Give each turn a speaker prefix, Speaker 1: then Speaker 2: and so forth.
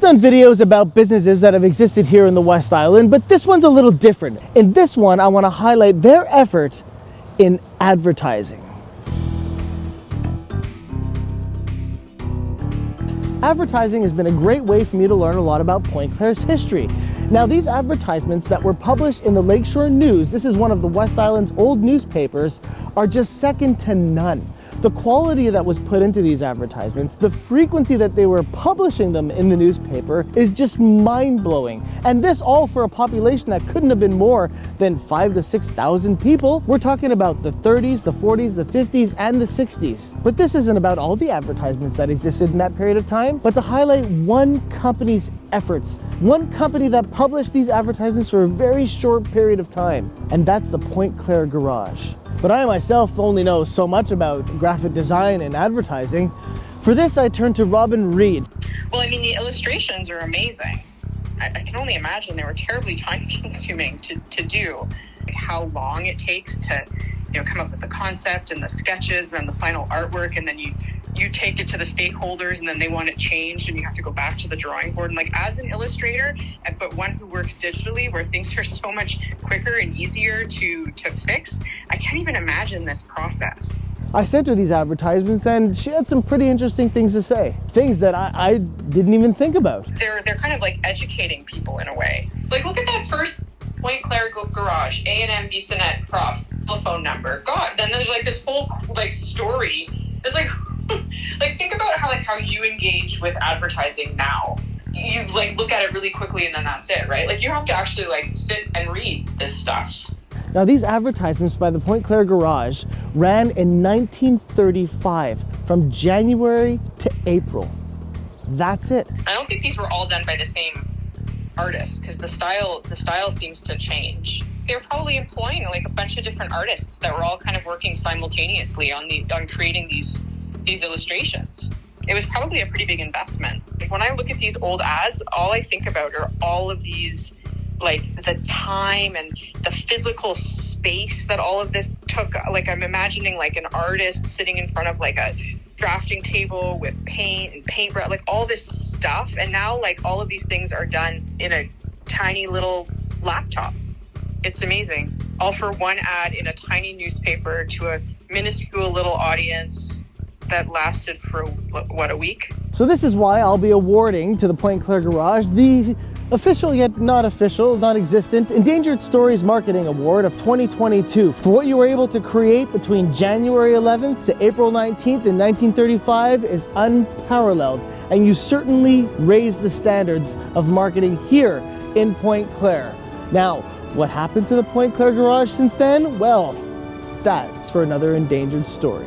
Speaker 1: done videos about businesses that have existed here in the West Island, but this one's a little different. In this one, I want to highlight their effort in advertising. Advertising has been a great way for me to learn a lot about Pointe Claire's history. Now, these advertisements that were published in the Lakeshore News, this is one of the West Island's old newspapers, are just second to none. The quality that was put into these advertisements, the frequency that they were publishing them in the newspaper is just mind-blowing. And this all for a population that couldn't have been more than 5,000 to 6,000 people. We're talking about the 30s, the 40s, the 50s, and the 60s. But this isn't about all the advertisements that existed in that period of time, but to highlight one company's efforts, one company that published these advertisements for a very short period of time, and that's the Pointe Claire Garage. But I myself only know so much about graphic design and advertising. For this, I turned to Robin Reed.
Speaker 2: Well, I mean, the illustrations are amazing. I can only imagine they were terribly time-consuming to do. Like how long it takes to, come up with the concept and the sketches and the final artwork, and then you take it to the stakeholders and then they want it changed and you have to go back to the drawing board. And as an illustrator, but one who works digitally where things are so much quicker and easier to fix, I can't even imagine this process.
Speaker 1: I sent her these advertisements and she had some pretty interesting things to say. Things that I didn't even think about.
Speaker 2: They're kind of like educating people in a way. Like, look at that first Pointe Claire Garage, A&M Bissonnette props, telephone number. God, then there's this whole story. There's think about how you engage with advertising now. You look at it really quickly and then that's it, right? You have to actually sit and read this stuff.
Speaker 1: Now, these advertisements by the Pointe Claire Garage ran in 1935 from January to April. That's it.
Speaker 2: I don't think these were all done by the same artist because the style seems to change. They were probably employing a bunch of different artists that were all kind of working simultaneously on creating these illustrations. It was probably a pretty big investment. When I look at these old ads, all I think about are all of these, the time and the physical space that all of this took. I'm imagining an artist sitting in front of a drafting table with paint and paintbrush, all this stuff. And now all of these things are done in a tiny little laptop. It's amazing. All for one ad in a tiny newspaper to a minuscule little audience that lasted for, a week?
Speaker 1: So this is why I'll be awarding to the Pointe Claire Garage the official yet not official, non-existent Endangered Stories Marketing Award of 2022 for what you were able to create between January 11th to April 19th in 1935 is unparalleled, and you certainly raised the standards of marketing here in Pointe Claire. Now, what happened to the Pointe Claire Garage since then? Well, that's for another Endangered Story.